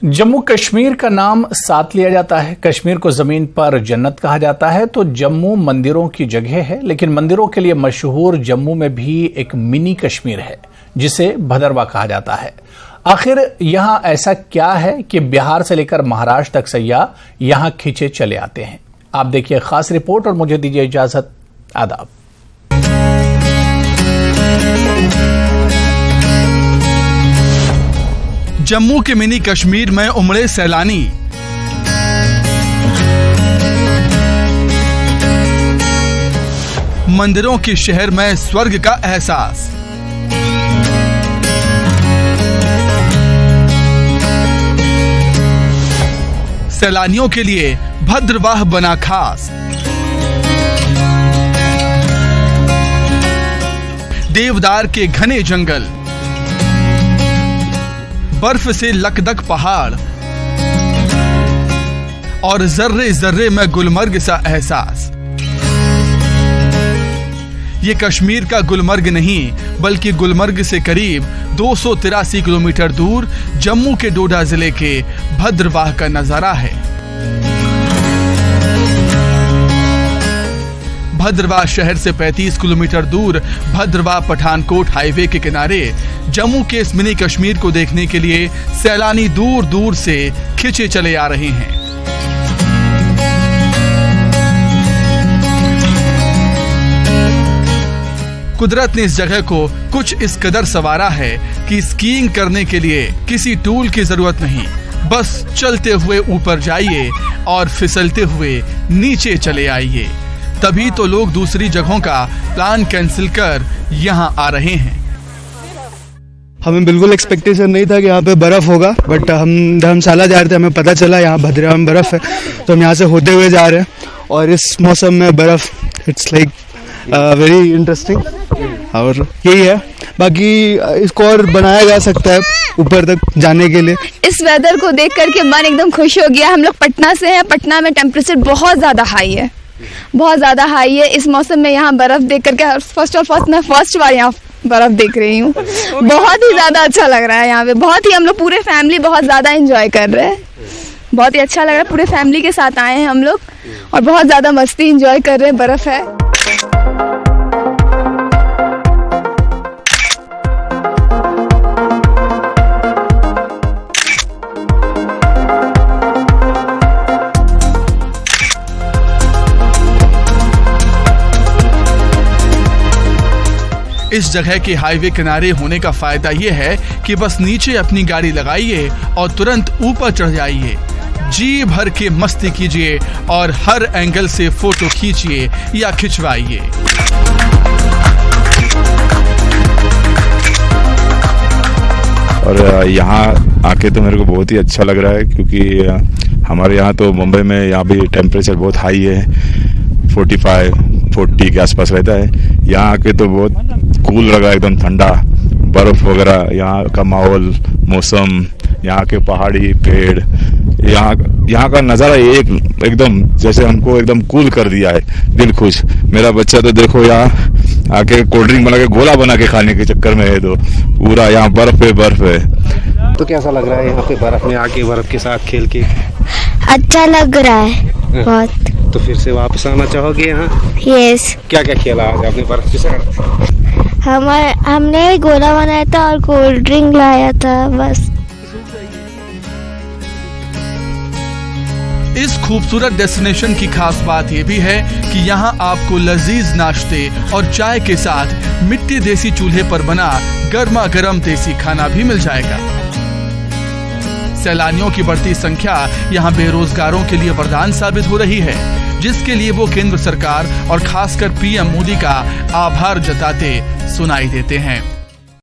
जम्मू कश्मीर का नाम साथ लिया जाता है। कश्मीर को जमीन पर जन्नत कहा जाता है तो जम्मू मंदिरों की जगह है, लेकिन मंदिरों के लिए मशहूर जम्मू में भी एक मिनी कश्मीर है जिसे भदरवा कहा जाता है। आखिर यहां ऐसा क्या है कि बिहार से लेकर महाराष्ट्र तक सैयाह यहां खिंचे चले आते हैं। आप देखिए खास रिपोर्ट और मुझे दीजिए इजाजत। आदाब। जम्मू के मिनी कश्मीर में उमड़े सैलानी। मंदिरों के शहर में स्वर्ग का एहसास। सैलानियों के लिए भद्रवाह बना खास। देवदार के घने जंगल, बर्फ से लकदक पहाड़ और जर्रे जर्रे में गुलमर्ग सा एहसास। ये कश्मीर का गुलमर्ग नहीं बल्कि गुलमर्ग से करीब 283 किलोमीटर दूर जम्मू के डोडा जिले के भद्रवाह का नजारा है। भद्रवाह शहर से 35 किलोमीटर दूर भद्रवाह पठानकोट हाईवे के किनारे जम्मू के इस मिनी कश्मीर को देखने के लिए सैलानी दूर दूर से खिंचे चले आ रहे हैं। कुदरत ने इस जगह को कुछ इस कदर संवारा है कि स्कीइंग करने के लिए किसी टूल की जरूरत नहीं, बस चलते हुए ऊपर जाइए और फिसलते हुए नीचे चले आइए। तभी तो लोग दूसरी जगहों का प्लान कैंसिल कर यहाँ आ रहे हैं। हमें बिल्कुल एक्सपेक्टेशन नहीं था कि यहाँ पे बर्फ होगा, बट हम धर्मशाला जा रहे थे, हमें पता चला यहाँ भद्रवाह में बर्फ है, तो हम यहाँ से होते हुए जा रहे हैं। और इस मौसम में बर्फ, इट्स लाइक वेरी इंटरेस्टिंग। और यही है, बाकी इसको और बनाया जा सकता है ऊपर तक जाने के लिए। इस वेदर को देख करके मन एकदम खुश हो गया। हम लोग पटना से हैं, पटना में टेम्परेचर बहुत ज़्यादा हाई है, बहुत ज़्यादा हाई है। इस मौसम में यहाँ बर्फ़ देख करके मैं फर्स्ट बार यहाँ बर्फ़ देख रही हूँ। बहुत ही ज़्यादा अच्छा लग रहा है यहाँ पे। बहुत ही हम लोग पूरे फैमिली बहुत ज़्यादा एंजॉय कर रहे हैं। बहुत ही अच्छा लग रहा है, पूरे फैमिली के साथ आए हैं हम लोग और बहुत ज़्यादा मस्ती एंजॉय कर रहे हैं। बर्फ़ है। इस जगह के हाईवे किनारे होने का फायदा ये है कि बस नीचे अपनी गाड़ी लगाइए और तुरंत ऊपर चढ़ जाइए। जी भर के मस्ती कीजिए और हर एंगल से फोटो खींचिए या खिंचवाइए। और यहाँ आके तो मेरे को बहुत ही अच्छा लग रहा है, क्योंकि हमारे यहाँ तो मुंबई में यहाँ भी टेम्परेचर बहुत हाई है, 45-40 के आसपास रहता है। यहाँ आके तो बहुत कूल लगा, एकदम ठंडा, बर्फ वगैरह, यहाँ का माहौल, मौसम, यहाँ के पहाड़ी, पेड़, यहाँ का नज़ारा एकदम जैसे हमको एकदम कूल कर दिया है, दिल खुश। मेरा बच्चा तो देखो यहाँ आके कोल्ड ड्रिंक बना के गोला बना के खाने के चक्कर में है, तो पूरा यहाँ बर्फ पे बर्फ है। तो कैसा लग रहा है यहाँ पे बर्फ में आके, बर्फ के साथ खेल के? अच्छा लग रहा है बहुत। तो फिर से वापस आना चाहोगे यहाँ? यस। क्या क्या खेला आज आपने बर्फ के साथ? हमने गोला बनाया था और कोल्ड ड्रिंक लाया था, बस। इस खूबसूरत डेस्टिनेशन की खास बात यह भी है कि यहाँ आपको लजीज नाश्ते और चाय के साथ मिट्टी देसी चूल्हे पर बना गर्मा गर्म देसी खाना भी मिल जाएगा। सैलानियों की बढ़ती संख्या यहाँ बेरोजगारों के लिए वरदान साबित हो रही है, जिसके लिए वो केंद्र सरकार और खासकर पीएम मोदी का आभार जताते सुनाई देते हैं।